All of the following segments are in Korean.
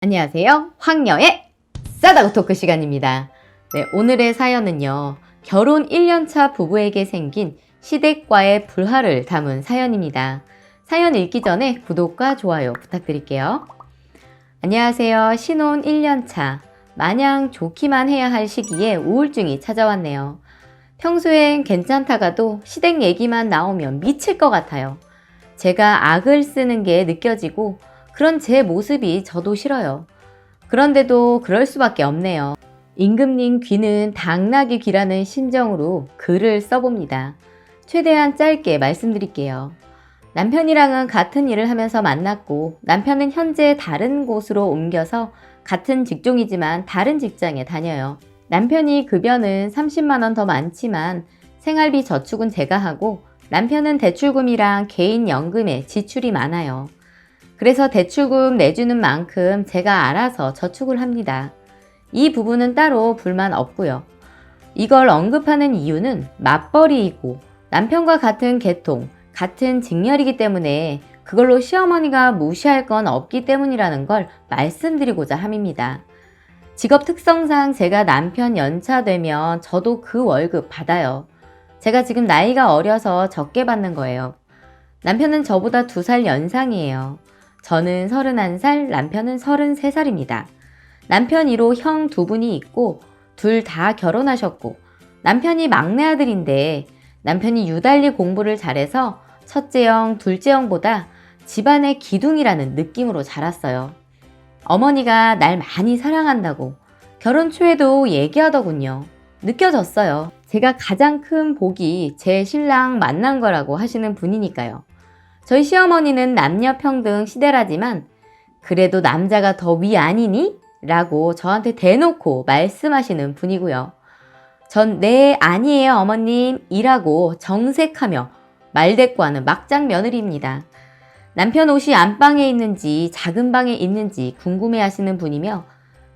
안녕하세요. 황녀의 싸다구 토크 시간입니다. 네, 오늘의 사연은요. 결혼 1년차 부부에게 생긴 시댁과의 불화를 담은 사연입니다. 사연 읽기 전에 구독과 좋아요 부탁드릴게요. 안녕하세요. 신혼 1년차. 마냥 좋기만 해야 할 시기에 우울증이 찾아왔네요. 평소엔 괜찮다가도 시댁 얘기만 나오면 미칠 것 같아요. 제가 악을 쓰는 게 느껴지고 그런 제 모습이 저도 싫어요. 그런데도 그럴 수밖에 없네요. 임금님 귀는 당나귀 귀라는 심정으로 글을 써봅니다. 최대한 짧게 말씀드릴게요. 남편이랑은 같은 일을 하면서 만났고 남편은 현재 다른 곳으로 옮겨서 같은 직종이지만 다른 직장에 다녀요. 남편이 급여는 30만 원 더 많지만 생활비 저축은 제가 하고 남편은 대출금이랑 개인연금에 지출이 많아요. 그래서 대출금 내주는 만큼 제가 알아서 저축을 합니다. 이 부분은 따로 불만 없고요. 이걸 언급하는 이유는 맞벌이이고 남편과 같은 계통, 같은 직렬이기 때문에 그걸로 시어머니가 무시할 건 없기 때문이라는 걸 말씀드리고자 함입니다. 직업 특성상 제가 남편 연차 되면 저도 그 월급 받아요. 제가 지금 나이가 어려서 적게 받는 거예요. 남편은 저보다 2살 연상이에요. 저는 31살, 남편은 33살입니다. 남편 이로 형 2분이 있고 둘 다 결혼하셨고 남편이 막내 아들인데 남편이 유달리 공부를 잘해서 첫째 형, 둘째 형보다 집안의 기둥이라는 느낌으로 자랐어요. 어머니가 날 많이 사랑한다고 결혼 초에도 얘기하더군요. 느껴졌어요. 제가 가장 큰 복이 제 신랑 만난 거라고 하시는 분이니까요. 저희 시어머니는 남녀평등 시대라지만 그래도 남자가 더 위 아니니? 라고 저한테 대놓고 말씀하시는 분이고요. 전 네 아니에요 어머님 이라고 정색하며 말대꾸하는 막장 며느리입니다. 남편 옷이 안방에 있는지 작은 방에 있는지 궁금해 하시는 분이며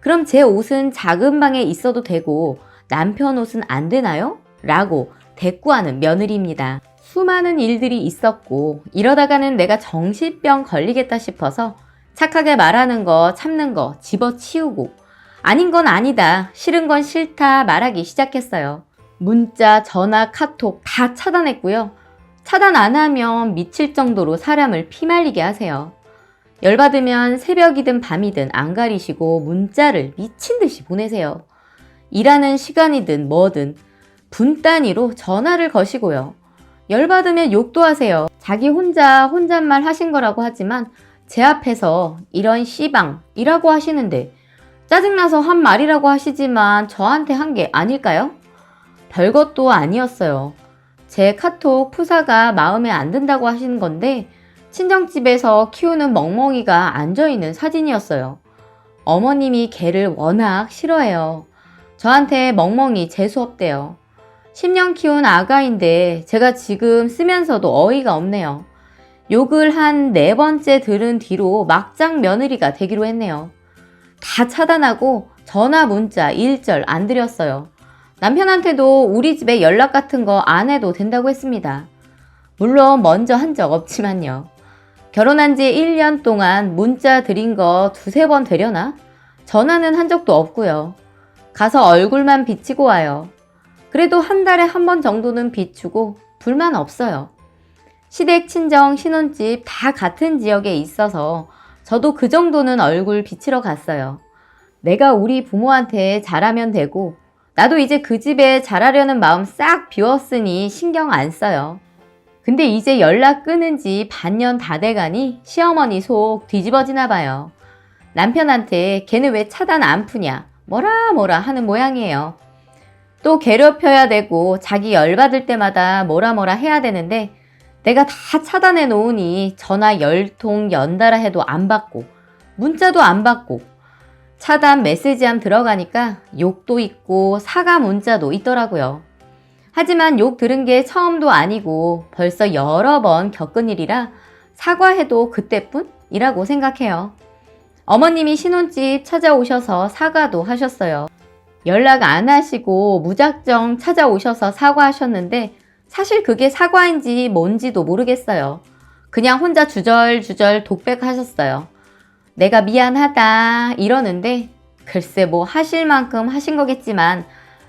그럼 제 옷은 작은 방에 있어도 되고 남편 옷은 안 되나요? 라고 대꾸하는 며느리입니다. 수많은 일들이 있었고 이러다가는 내가 정신병 걸리겠다 싶어서 착하게 말하는 거 참는 거 집어치우고 아닌 건 아니다, 싫은 건 싫다 말하기 시작했어요. 문자, 전화, 카톡 다 차단했고요. 차단 안 하면 미칠 정도로 사람을 피말리게 하세요. 열받으면 새벽이든 밤이든 안 가리시고 문자를 미친 듯이 보내세요. 일하는 시간이든 뭐든 분 단위로 전화를 거시고요. 열받으면 욕도 하세요. 자기 혼자 혼잣말 하신 거라고 하지만 제 앞에서 이런 씨방이라고 하시는데 짜증나서 한 말이라고 하시지만 저한테 한 게 아닐까요? 별것도 아니었어요. 제 카톡 푸사가 마음에 안 든다고 하시는 건데 친정집에서 키우는 멍멍이가 앉아있는 사진이었어요. 어머님이 개를 워낙 싫어해요. 저한테 멍멍이 재수없대요. 10년 키운 아가인데 제가 지금 쓰면서도 어이가 없네요. 욕을 한 4번째 들은 뒤로 막장 며느리가 되기로 했네요. 다 차단하고 전화 문자 일절 안 드렸어요. 남편한테도 우리 집에 연락 같은 거 안 해도 된다고 했습니다. 물론 먼저 한 적 없지만요. 결혼한 지 1년 동안 문자 드린 거 2-3번 되려나? 전화는 한 적도 없고요. 가서 얼굴만 비치고 와요. 그래도 한 달에 한 번 정도는 비추고 불만 없어요. 시댁, 친정, 신혼집 다 같은 지역에 있어서 저도 그 정도는 얼굴 비치러 갔어요. 내가 우리 부모한테 잘하면 되고 나도 이제 그 집에 잘하려는 마음 싹 비웠으니 신경 안 써요. 근데 이제 연락 끊은 지 반년 다 돼가니 시어머니 속 뒤집어지나 봐요. 남편한테 걔는 왜 차단 안 푸냐 뭐라 하는 모양이에요. 또 괴롭혀야 되고 자기 열받을 때마다 뭐라 해야 되는데 내가 다 차단해 놓으니 전화 10통 연달아 해도 안 받고 문자도 안 받고 차단 메시지함 들어가니까 욕도 있고 사과 문자도 있더라고요. 하지만 욕 들은 게 처음도 아니고 벌써 여러 번 겪은 일이라 사과해도 그때뿐이라고 생각해요. 어머님이 신혼집 찾아오셔서 사과도 하셨어요. 연락 안 하시고 무작정 찾아오셔서 사과하셨는데 사실 그게 사과인지 뭔지도 모르겠어요. 그냥 혼자 주절주절 독백하셨어요. 내가 미안하다 이러는데 글쎄 뭐 하실 만큼 하신 거겠지만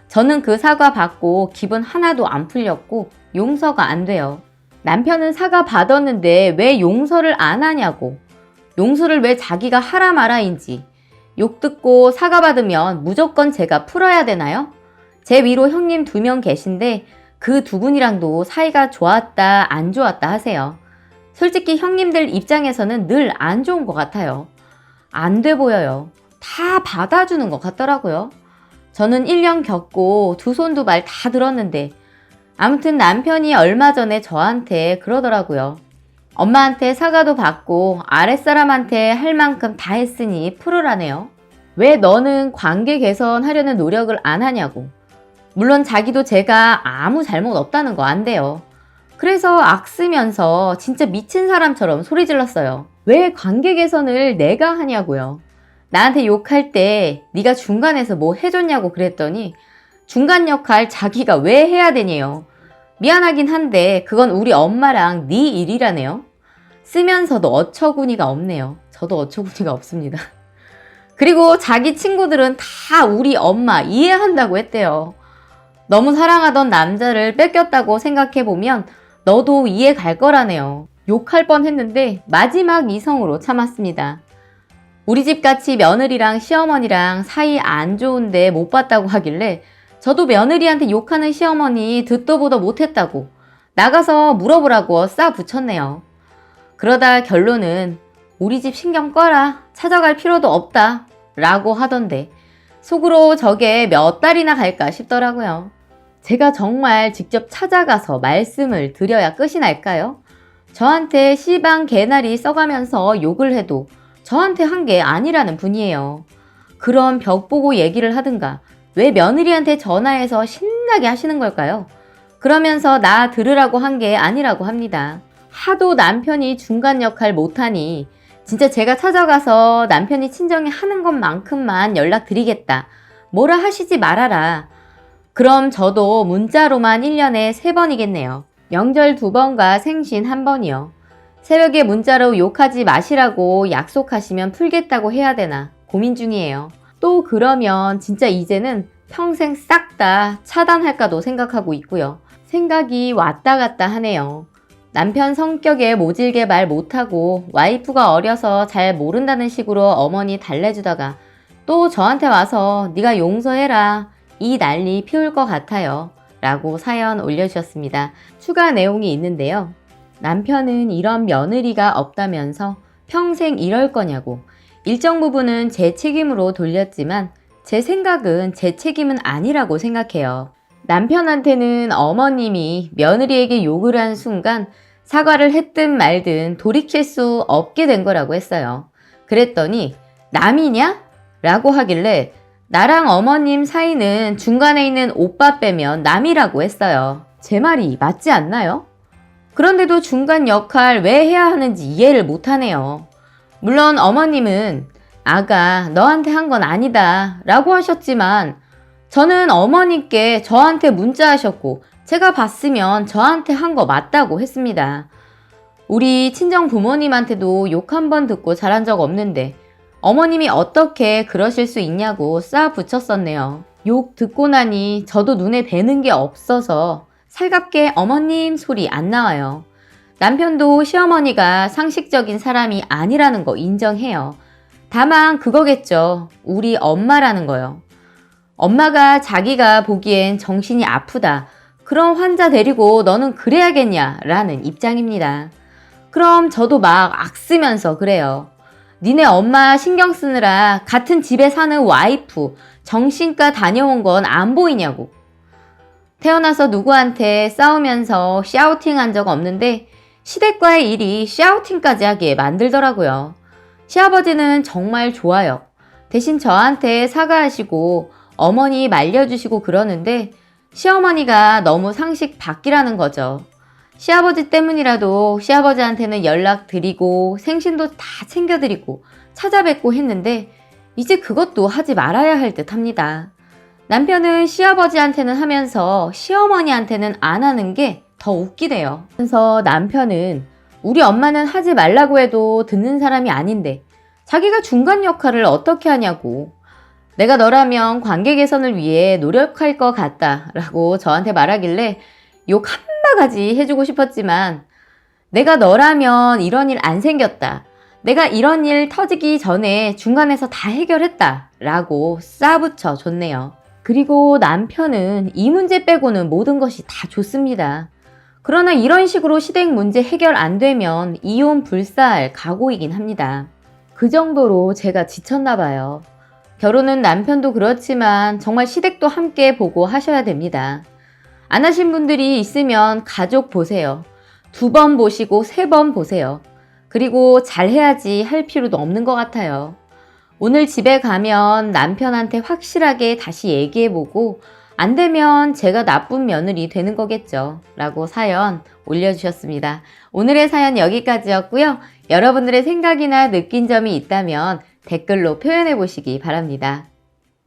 저는 그 사과 받고 기분 하나도 안 풀렸고 용서가 안 돼요. 남편은 사과 받았는데 왜 용서를 안 하냐고, 용서를 왜 자기가 하라 마라인지, 욕 듣고 사과 받으면 무조건 제가 풀어야 되나요? 제 위로 형님 2명 계신데 그 두 분이랑도 사이가 좋았다 안 좋았다 하세요. 솔직히 형님들 입장에서는 늘 안 좋은 것 같아요. 안 돼 보여요. 다 받아주는 것 같더라고요. 저는 1년 겪고 두 손 두 발 다 들었는데 아무튼 남편이 얼마 전에 저한테 그러더라고요. 엄마한테 사과도 받고 아랫사람한테 할 만큼 다 했으니 풀으라네요. 왜 너는 관계 개선하려는 노력을 안 하냐고. 물론 자기도 제가 아무 잘못 없다는 거 안돼요. 그래서 악쓰면서 진짜 미친 사람처럼 소리 질렀어요. 왜 관계 개선을 내가 하냐고요. 나한테 욕할 때 네가 중간에서 뭐 해줬냐고 그랬더니 중간 역할 자기가 왜 해야 되냐요. 미안하긴 한데 그건 우리 엄마랑 네 일이라네요. 쓰면서도 어처구니가 없네요. 저도 어처구니가 없습니다. 그리고 자기 친구들은 다 우리 엄마 이해한다고 했대요. 너무 사랑하던 남자를 뺏겼다고 생각해보면 너도 이해 갈 거라네요. 욕할 뻔했는데 마지막 이성으로 참았습니다. 우리 집같이 며느리랑 시어머니랑 사이 안 좋은데 못 봤다고 하길래 저도 며느리한테 욕하는 시어머니 듣도 보도 못했다고 나가서 물어보라고 싸 붙였네요. 그러다 결론은 우리 집 신경 꺼라, 찾아갈 필요도 없다 라고 하던데 속으로 저게 몇 달이나 갈까 싶더라고요. 제가 정말 직접 찾아가서 말씀을 드려야 끝이 날까요? 저한테 씨방 개나리 써가면서 욕을 해도 저한테 한 게 아니라는 분이에요. 그럼 벽 보고 얘기를 하든가 왜 며느리한테 전화해서 신나게 하시는 걸까요? 그러면서 나 들으라고 한 게 아니라고 합니다. 하도 남편이 중간 역할 못하니 진짜 제가 찾아가서 남편이 친정에 하는 것만큼만 연락드리겠다. 뭐라 하시지 말아라. 그럼 저도 문자로만 1년에 3번이겠네요. 명절 2번과 생신 1번이요. 새벽에 문자로 욕하지 마시라고 약속하시면 풀겠다고 해야 되나 고민 중이에요. 또 그러면 진짜 이제는 평생 싹 다 차단할까도 생각하고 있고요. 생각이 왔다 갔다 하네요. 남편 성격에 모질게 말 못하고 와이프가 어려서 잘 모른다는 식으로 어머니 달래주다가 또 저한테 와서 네가 용서해라 이 난리 피울 것 같아요 라고 사연 올려주셨습니다. 추가 내용이 있는데요. 남편은 이런 며느리가 없다면서 평생 이럴 거냐고 일정 부분은 제 책임으로 돌렸지만 제 생각은 제 책임은 아니라고 생각해요. 남편한테는 어머님이 며느리에게 욕을 한 순간 사과를 했든 말든 돌이킬 수 없게 된 거라고 했어요. 그랬더니 남이냐? 라고 하길래 나랑 어머님 사이는 중간에 있는 오빠 빼면 남이라고 했어요. 제 말이 맞지 않나요? 그런데도 중간 역할 왜 해야 하는지 이해를 못하네요. 물론 어머님은 아가 너한테 한 건 아니다 라고 하셨지만 저는 어머님께 저한테 문자하셨고 제가 봤으면 저한테 한 거 맞다고 했습니다. 우리 친정 부모님한테도 욕 한 번 듣고 자란 적 없는데 어머님이 어떻게 그러실 수 있냐고 싸 붙였었네요. 욕 듣고 나니 저도 눈에 뵈는 게 없어서 살갑게 어머님 소리 안 나와요. 남편도 시어머니가 상식적인 사람이 아니라는 거 인정해요. 다만 그거겠죠. 우리 엄마라는 거요. 엄마가 자기가 보기엔 정신이 아프다. 그런 환자 데리고 너는 그래야겠냐? 라는 입장입니다. 그럼 저도 막 악쓰면서 그래요. 니네 엄마 신경 쓰느라 같은 집에 사는 와이프 정신과 다녀온 건 안 보이냐고. 태어나서 누구한테 싸우면서 샤우팅한 적 없는데 시댁과의 일이 샤우팅까지 하게 만들더라고요. 시아버지는 정말 좋아요. 대신 저한테 사과하시고 어머니 말려주시고 그러는데 시어머니가 너무 상식 밖이라는 거죠. 시아버지 때문이라도 시아버지한테는 연락드리고 생신도 다 챙겨드리고 찾아뵙고 했는데 이제 그것도 하지 말아야 할 듯 합니다. 남편은 시아버지한테는 하면서 시어머니한테는 안 하는 게 더 웃기대요. 그래서 남편은 우리 엄마는 하지 말라고 해도 듣는 사람이 아닌데 자기가 중간 역할을 어떻게 하냐고. 내가 너라면 관계 개선을 위해 노력할 것 같다 라고 저한테 말하길래 욕 한 바가지 해주고 싶었지만 내가 너라면 이런 일 안 생겼다. 내가 이런 일 터지기 전에 중간에서 다 해결했다 라고 싸붙여 줬네요. 그리고 남편은 이 문제 빼고는 모든 것이 다 좋습니다. 그러나 이런 식으로 시댁 문제 해결 안 되면 이혼 불사할 각오이긴 합니다. 그 정도로 제가 지쳤나 봐요. 결혼은 남편도 그렇지만 정말 시댁도 함께 보고 하셔야 됩니다. 안 하신 분들이 있으면 가족 보세요. 2번 보시고 3번 보세요. 그리고 잘해야지 할 필요도 없는 것 같아요. 오늘 집에 가면 남편한테 확실하게 다시 얘기해보고 안 되면 제가 나쁜 며느리 되는 거겠죠. 라고 사연 올려주셨습니다. 오늘의 사연 여기까지였고요. 여러분들의 생각이나 느낀 점이 있다면 댓글로 표현해 보시기 바랍니다.